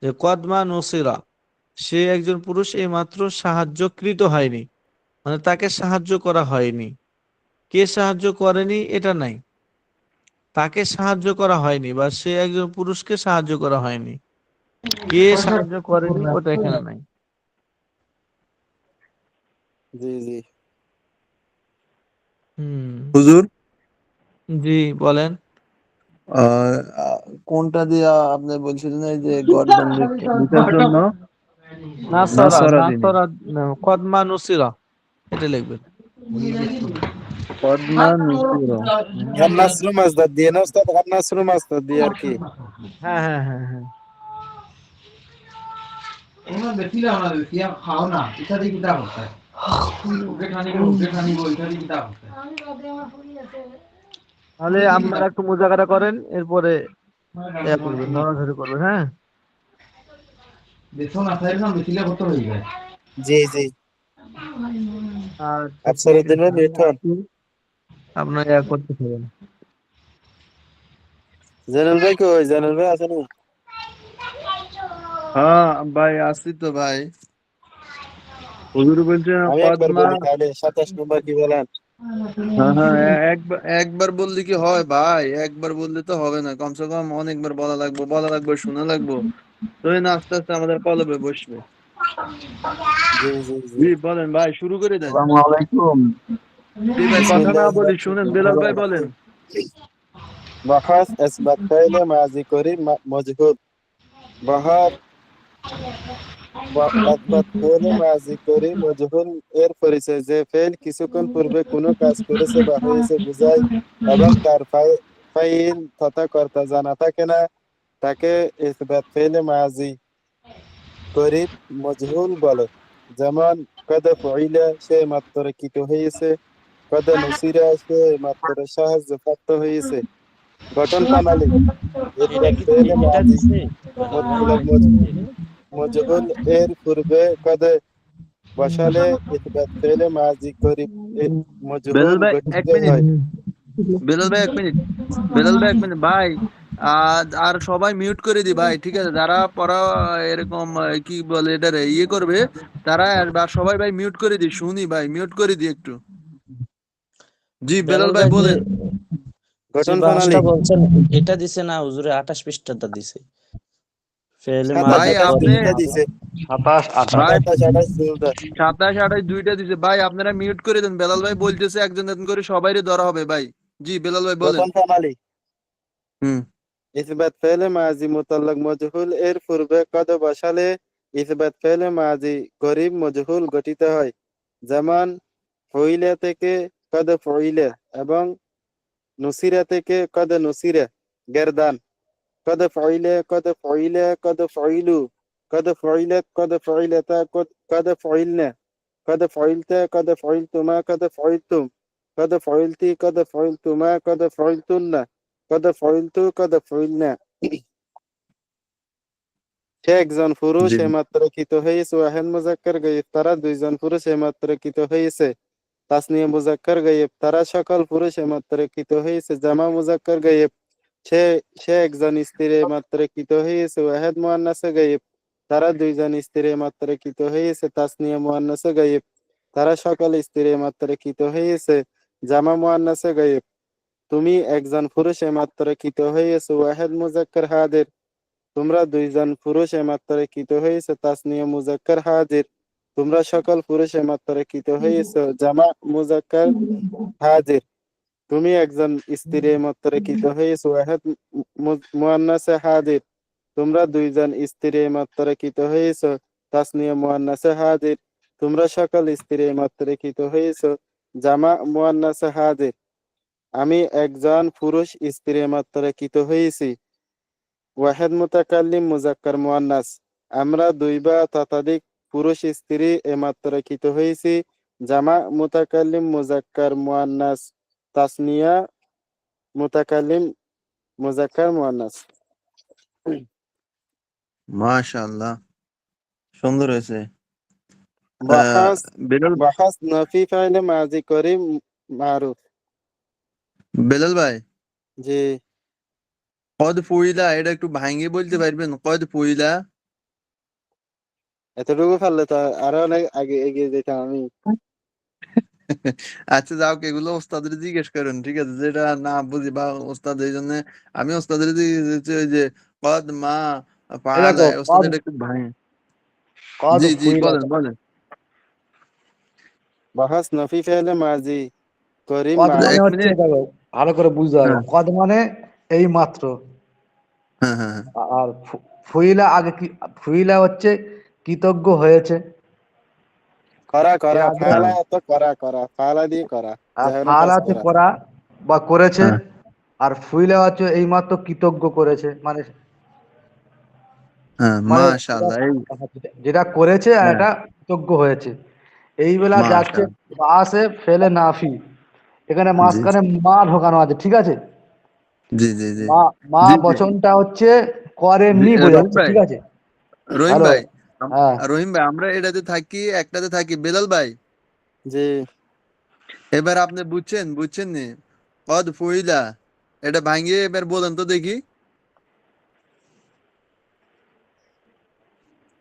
যে কদমা নুসিরা, সে একজন পুরুষ এই মাত্র সাহায্যকৃত হয়নি, মানে তাকে সাহায্য করা হয়নি। কে সাহায্য করেনি এটা নাই, তাকে সাহায্য করা হয়নি, বা সে একজন পুরুষকে সাহায্য করা হয়নি, কে সাহায্য করেনি ওটা এখানে নাই। জি জি। হুজুর, জি বলেন। কোনটা দিয়া আপনি বলছিলেন এই যে গর্দন নিচের জন্য নাসারা, নাসরা জিনিস নাসারা, কদমা নুসিরা, এটা লিখবেন। পদ্মা নুসিরা। নাসরু মাসদার দিয়ে না উস্তাদ, নাসরু মাসদার দিয়ে আর কি। হ্যাঁ হ্যাঁ হ্যাঁ হ্যাঁ। তাহলে আপনারা একটু মুজাকারা করেন, এরপরে ইয়া করবেন, নড়াধরি করবেন, হ্যাঁ। জি জি। আর আফসরউদ্দিনের লিটন। আপনার ইয়া করতে থাকেন। জেনারেল ভাই কই? জেনারেল ভাই আছে না? হ্যাঁ ভাই, আসি তো ভাই। হুজুর বলছে আমি একবার পদ্মা। বলি তাহলে 27 নম্বর কি বলেন? হ্যাঁ হ্যাঁ, একবার একবার বললে কি হয় ভাই? একবার বললে তো হবে না, কমসে কম অনেকবার বলা লাগবে, শোনা লাগবে, তো না আস্তে আস্তে আমাদের কলবে বসবে। জি জি জি জি বলেন ভাই, শুরু করে দেন। আসসালামু আলাইকুম। জি ভাই, কথা না বলি, শুনেন বেলাল ভাই বলেন। বহাস ইসবাত ফাইলে মাজি করি মজহুর বহার ইসবাত ফাইলে মাজি করি মজহুর এর পরিচয় যে ফেল কিছুক্ষণ পূর্বে কোনো কাজ করেছে বা হয়েছে বোঝায় এবং তার ফাইল তথা কর্তা জানা থাকে না তাকে ইসবাত ফাইলে মাজি করি মজহুল বলে। যেমন কদ ফুইলা সে মাত্র কৃত হয়েছে, কদ নুসিরা সে মাত্র সাহায্য প্রাপ্ত হয়েছে। গঠন প্রণালী এটা ইসবাত কি ফাইলে এটা মাজি দিছে? বেলাল ভাই মুতলাক এটা দিছে? মজহুল এর পূর্বে কদ বসালে ইসবাত ফাইলে মাজি করি বেলাল মজহুল ভাই এক গঠিত মিনিট, হয়। বেলাল ভাই এক মিনিট, বেলাল ভাই এক মিনিট ভাই। আর সবাই মিউট করে দি ভাই, ঠিক আছে? যারা পড়া এরকম কি বলে এটা ইয়ে করবে, তারা আর সবাই ভাই মিউট করে দি, শুনি ভাই, মিউট করে দি একটু। জি বেলাল বেলাল ভাই ভাই বলেন। যে গঠন প্রণালী বাসটা বলছেন এটা দিছে না হুজুরে? 28 পৃষ্ঠাটা দিছে। ফেলে 27 ভাই মাজি 28 কদ আপনি, দুইটা দিছে, 27 28 ভাই 27 28 দুইটা। 27 28 দুইটা দিছে ভাই, আপনারা মিউট করে দেন। বেলাল ভাই বলতেছে একজন একজন করে সবাইরে ধরা হবে ভাই। জি বেলাল ভাই বলেন। গঠন প্রণালী হুম। ইসবাত ফাইলে মাজি মুতাল্লাক মজহুল এর পূর্বে কদ বসালে ইসবাত ফাইলে মাজি গরিব মজহুল গঠিত হয়। যেমন ফইলা থেকে কদ ফইলা এবং নুসিরা থেকে কদ নুসিরা গেরদান। কদ ফইলা কদ ফইলা কদ ফইলু কদ ফইলাত কদ ফইলাতা কদ ফইলনা কদ ফইলতা কদ ফইলতুমা কদ ফইলতুম কদ ফইলতি কদ ফইলতুমা কদ ফইলতুন্না কদ ফইলতু কদ ফইলনা। সে একজন পুরুষ জি এমাত্রকিত হয়েছে ওয়াহেদ মুজাক্কার গায়েব তারা দুইজন পুরুষ এমাত্রকিত হয়েছে। তাসনিয়া মুজাক্কার গায়েব তারা সকল পুরুষ এমাত্রকিত হয়েছে। জামা মুজাক্কার গায়েব সে সে একজন স্ত্রী এমাত্রকিত হয়েছে। ওয়াহেদ মুয়ান্নাসে গায়েব তারা দুইজন স্ত্রী এমাত্রকিত হয়েছে। তাসনিয়া মুয়ান্নাসে গায়েব তারা সকল স্ত্রী এমাত্রকিত হয়েছে। জামা মুয়ান্নাসে গায়েব তুমি একজন পুরুষ এমাত্রকিত হয়েছে। ওয়াহেদ মুজাক্কার হাদির তোমরা দুইজন পুরুষ এমাত্রকিত হয়েছে। তাসনিয়া মুজাক্কার হাজির তোমরা সকল পুরুষ এমাত্রকিত হয়েছে। জামা মুজাক্কার হাজির তুমি একজন স্ত্রী এমাত্রকিত হয়েছে। ওয়াহেদ মুয়ান্নাসে হাজির তোমরা দুইজন স্ত্রী এমাত্রকিত হয়েছে। তাসনিয়া মুয়ান্নাসে হাজির তোমরা সকল স্ত্রী এমাত্রকিত হয়েছে। জামা মুয়ান্নাসে হাজির আমি একজন পুরুষ স্ত্রী এমাত্রকিত হয়েছি। ওয়াহেদ মুতাকাল্লিম মুজাক্কার মুয়ান্নাস আমরা দুই বা ততোধিক পুরুষ স্ত্রী এমাত্রকিত হয়েছি। জামা মুতাকাল্লিম মুজাক্কার মুয়ান্নাস তাসনিয়া মুতাকাল্লিম মুজাক্কার মুয়ান্নাস। মাশাআল্লাহ, সুন্দর হয়েছে। বাহাস বেলাল বাহাস নফি ফাইলে মাজি করি মারুফ। বেলাল ভাই, জি কদ পইলা এটা একটু ভাঙিয়ে বলতে পারবেন? কদ পইলা। এতটুকু পারলে তো আরো অনেক আগে এগিয়ে যেতাম আমি। আচ্ছা যাও, এগুলো ওস্তাদের জিজ্ঞেস করেন, ঠিক আছে? যেটা না বুঝি বা ওস্তাদ, এই জন্য আমি ওস্তাদের ওই যে কদ মা এই পালা দেখো ওস্তাদ কদ এটা একটু ভাঙে। কদ জি জি ফুইলা, বলেন বলেন। বাহাস নফি ফাইলে মাজি করি কদ মানে এক মারুফ। হচ্ছে মিনিট। দেখো ভালো করে বুঝতে হবে, হ্যাঁ কদ মানে এই মাত্র। হ্যাঁ হ্যাঁ হ্যাঁ। আর ফুইলা আগে কি, ফুইলা হচ্ছে কৃতজ্ঞ হয়েছে করা এর করা আগে। ফালা হ্যাঁ তো করা করা ফালা দিয়ে করা আর যে কোনো ফাল কাজ আছে করা। করা বা করেছে। হ্যাঁ আর ফুইলা হচ্ছে এইমাত্র কৃতজ্ঞ করেছে, মানে হ্যাঁ মানে যেটা মাশাআল্লাহ। এই যেটা করেছে আর হ্যাঁ এটা কৃতজ্ঞ হয়েছে। এই বেলা যাচ্ছে মাশাআল্লাহ। বাসে ফেলে নাফি, এখানে জি মাঝখানে মা ঢোকানো আছে, ঠিক আছে? জি জি জি মা মা জি জি বচনটা হচ্ছে জি। করেননি রহিম বোঝাচ্ছে, ভাই, ঠিক আছে? রহিম হ্যালো। ভাই, হ্যাঁ রহিম ভাই, আমরা এটাতে থাকি, একটাতে থাকি। বেলাল ভাই, জি এবার আপনি বুঝছেন, বুঝছেন নি? কদ ফুইলা এটা ভাঙিয়ে এবার বলেন তো দেখি।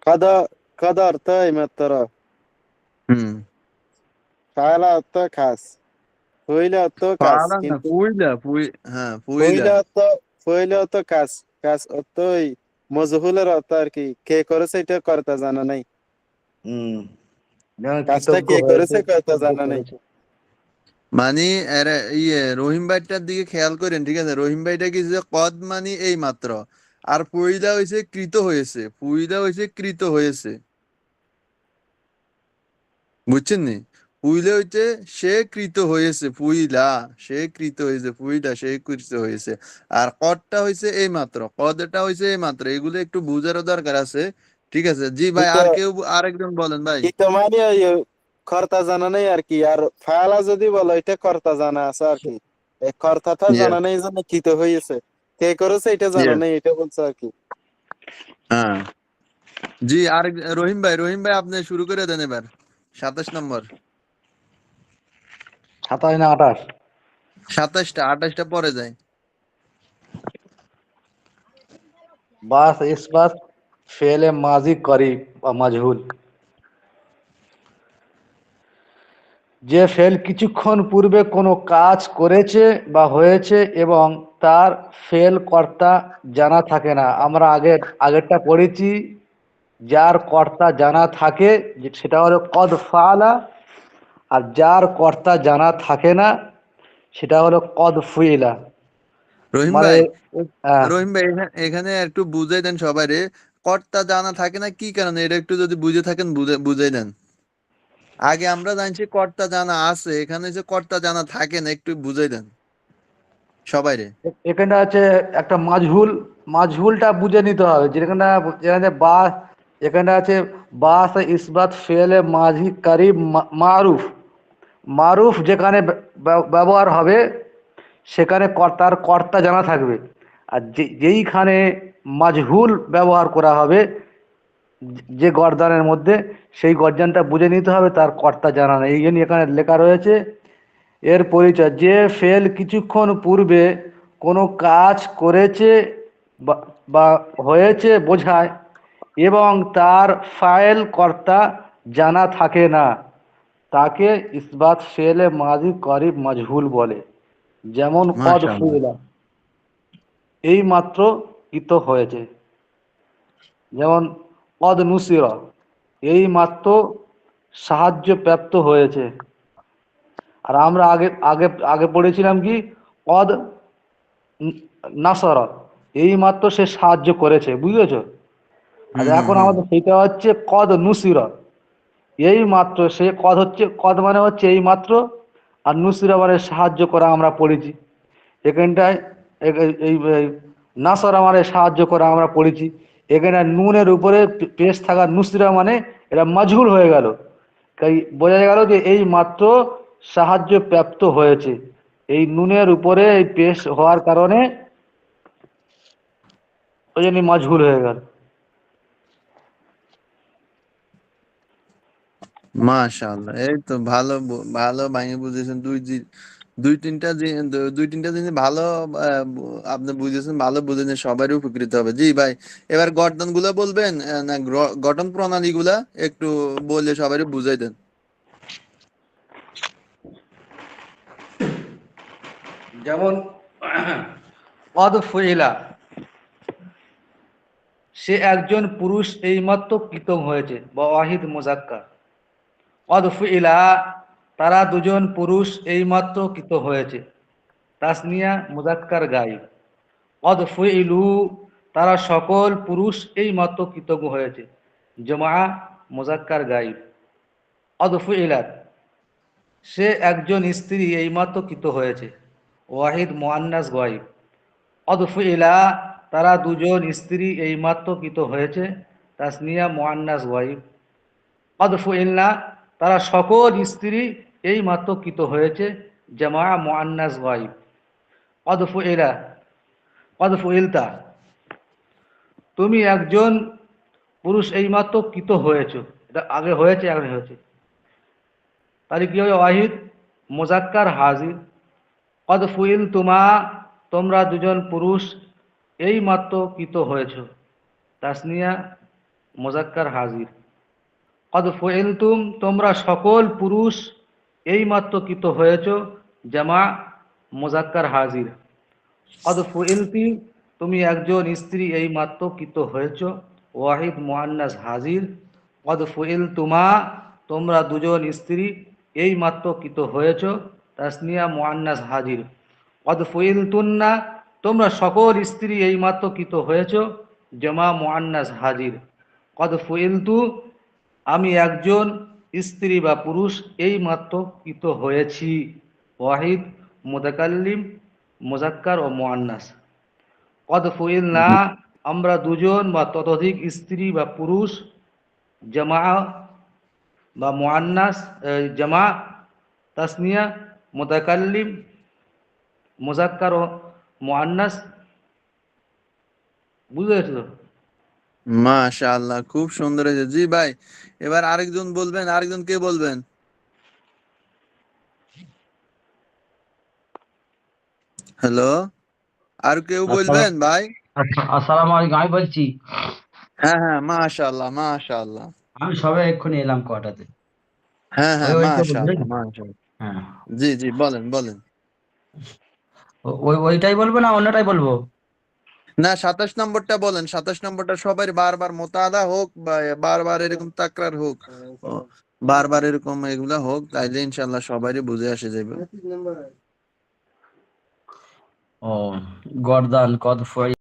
কদ কদ অর্থ এইমাত্র, হুম। ফালা অর্থ খাস, ফইলা অর্থ কাজ পালা না, কিন্তু ফুইলা হ্যাঁ ফুইলা। ফইলা অর্থ ফইলা অর্থ কাজ অর্থ ওই মজহুলের অর্থ আর কি কে করেছে এটা কর্তা জানা নাই। যেমন কাজটা কৃতজ্ঞ কে হয়েছে, করেছে কয়টা কৃতজ্ঞ জানা নেই। করেছে। মানে রহিম ভাইটার দিকে খেয়াল করেন, ঠিক আছে? রহিম ভাইটা কি যে কদ মানে এই মাত্র, আর পুইদা হয়েছে কৃত হয়েছে, পুইদা হয়েছে কৃত হয়েছে, বুঝছেন নি? পুইলে হইতে সে কৃত হয়েছে, পুইলা সে কৃত হয়েছে, পুইলা সে কৃত হয়েছে। আর কদটা হয়েছে এই মাত্র, কদটা হয়েছে এই মাত্র, এগুলো একটু বুঝারও দরকার আছে। ঠিক আছে জি ভাই, কিন্তু আর কেউ আরেকজন বলেন ভাই। কি তো মানে ওই কর্তা জানা নেই আর কি, আর ফায়ালা যদি বলো এটা কর্তা জানা আছে আর কি, এই কর্তাটা ইয়া জানা নেই জন্য কি তো হয়েছে, কে করেছে এটা জানা ইয়া নেই, এটা বলছে আর কি। হ্যাঁ জি, আর রহিম ভাই, রহিম ভাই আপনি শুরু করে দেন এবার 27 নম্বর। 27 না 28? 27টা, 28টা পরে যায়। बास इस बात फेल माजी करीब বা মাজহুল, যে ফেল কিছুক্ষণ পূর্বে কোনো কাজ করেছে বা হয়েছে এবং তার ফেল কর্তা জানা থাকে না। আমরা আগেরটা পড়েছি, যার কর্তা জানা থাকে সেটা হলো কদ ফালা, আর যার কর্তা জানা থাকে না সেটা হলো কদ ফুইলা। রহিম মানে ভাই, হ্যাঁ, রহিম ভাই এখানে একটু বুঝাই দেন সবাইরে, কর্তা জানা থাকে না কি কারণে, এটা একটু যদি বুঝে থাকেন বুঝাই দেন। আগে আমরা জানছি কর্তা জানা আছে, এখানে যে কর্তা জানা থাকে না, একটু বুঝাই দেন সবাইরে। এখানে আছে একটা মাজহুল, মাজহুলটা বুঝে নিতে হবে। যেখানে যেখানে বা, এখানে আছে বাস ইসবাত ফেলে মাঝি কারিব মারুফ, মারুফ যেখানে ব্যবহার হবে সেখানে কর্তার কর্তা জানা থাকবে। আর যেইখানে মাজহুল ব্যবহার করা হবে যে গর্দানের মধ্যে, সেই গর্দানটা বুঝে নিতে হবে তার কর্তা জানা নেই। এই জন্য এখানে লেখা রয়েছে এর পরিচয়, যে ফেল কিছুক্ষণ পূর্বে কোনো কাজ করেছে বা হয়েছে বোঝায় এবং তার ফাইল কর্তা জানা থাকে না, তাকে ইসবাত ফেলে মাজি করিব মাজহুল বলে। যেমন কদ মাশাআল্লাহ। ফুইলা, এই মাত্র ইত হয়েছে। যেমন কদ নুসিরা, এই মাত্র সাহায্য প্রাপ্ত হয়েছে। আর আমরা আগে আগে আগে পড়েছিলাম কি, কদ নাসরা, এই মাত্র সে সাহায্য করেছে, বুঝেছ? আর হুম হুম এখন হুম। আমাদের সেটা হচ্ছে কদ নুসিরা, এই মাত্র সে কদ হচ্ছে, কদ মানে হচ্ছে এই মাত্র, আর নুসিরা মানে সাহায্য করা আমরা পড়েছি এখানটায়। এই নাসরা মানে সাহায্য করা আমরা পড়েছি। এখানে নুনের উপরে পেশ থাকা নুসিরা মানে এটা মাজহুল হয়ে গেল, তাই বোঝা গেল যে এই মাত্র সাহায্য প্রাপ্ত হয়েছে। এই নুনের উপরে এই পেশ হওয়ার কারণে ওই জন্য মাজহুল হয়ে গেল। মাশাআল্লাহ, এই তো ভালো ভালো ভাঙে বুঝেছেন। দুই তিনটা জিনিস ভালো আপনি বুঝেছেন, ভালো বুঝেছেন, সবারই উপকৃত হবে। জি ভাই, এবার গঠন গুলা বলবেন, না গঠন প্রণালী গুলা একটু বলে সবারই বুঝাই দেন। যেমন কদ ফুইলা, সে একজন পুরুষ এইমাত্র কৃতম হয়েছে বা ওয়াহিদ মুজাক্কার। কদ ফুইলা, তারা দুজন পুরুষ এইমাত্র কৃত হয়েছে, তাসনিয়া মুজাক্কার গায়ব। কদ ফুইলু, তারা সকল পুরুষ এইমাত্র কৃতজ্ঞ হয়েছে, জমা মুজাক্কার গায়ব। কদ ফুইলাত, সে একজন স্ত্রী এইমাত্র কৃত হয়েছে, ওয়াহিদ মুআন্নাস গায়ব। কদ ফুইলা, তারা দুজন স্ত্রী এইমাত্র কৃত হয়েছে, তাসনিয়া মুআন্নাস গায়ব। কদ ফুইলনা, তারা সকল স্ত্রী এইমাত্র কৃত হয়েছে, জামা মুআন্নাস গায়ব। কদ ফুইলা, কদ ফুইলতা, তুমি একজন পুরুষ এইমাত্র কৃত হয়েছ, এটা আগে হয়েছে এখন হয়েছে, তাহলে কি হবে? ওয়াহিদ মুজাক্কার হাজির। কদ ফুইল তুমা, তোমরা দুজন পুরুষ এইমাত্র কৃত হয়েছ, তাসনিয়া মুজাক্কার হাজির। কদ ফুইলতুম, তোমরা সকল পুরুষ এইমাত্র কৃত হয়েছ, জামা মুজাক্কার হাজির। কদ ফুইলতি, তুমি একজন স্ত্রী এইমাত্র কৃত হয়েছ, ওয়াহিদ মুআন্নাস হাজির। কদ ফুইল তুমা তোমরা দুজন স্ত্রী এই মাত্র কৃত হয়েছ, তাসনিয়া মুআন্নাস হাজির। কদ ফুইল তুন্না তোমরা সকল স্ত্রী এই মাত্র কৃত হয়েছ, জামা মুআন্নাস হাজির। কদ ফুইল তু আমি একজন স্ত্রী বা পুরুষ এই মাত্র কৃত হয়েছি, ওয়াহিদ মুতাকাল্লিম মুজাক্কার ও মুআন্নাস। কদ ফুইল না আমরা দুজন বা ততোধিক স্ত্রী বা পুরুষ, জামা বা মুআন্নাস, জামা তাসনিয়া মুতাকাল্লিম মুজাক্কার ও মুআন্নাস। বুঝতে পেরেছো তো? মাশাআল্লাহ, খুব সুন্দর হয়েছে। জি ভাই, এবার আরেকজন বলবেন। আরেকজন কে বলবেন? হ্যালো, আর কেউ বলবেন ভাই? আসসালামু আলাইকুম, আমি বলছি। হ্যাঁ হ্যাঁ, মাশাআল্লাহ মাশাআল্লাহ। আমি সবে এক্ষুনি এলাম কোয়ার্টারে। হ্যাঁ হ্যাঁ, ওইটা বলবেন। মাশাআল্লাহ মাশাআল্লাহ। হ্যাঁ, জি জি, বলেন বলেন। ওইটাই বলবো না অন্যটাই বলবো? না, 27 নম্বরটা বলেন। 27 নম্বরটা সবাই বারবার মোতাদা হোক বা বারবার এরকম তাকরার হোক, বারবার এরকম এগুলা হোক, তাইলে ইনশাআল্লাহ সবারই বুঝে আসে যাবে। ও গর্দান কদ ফুইল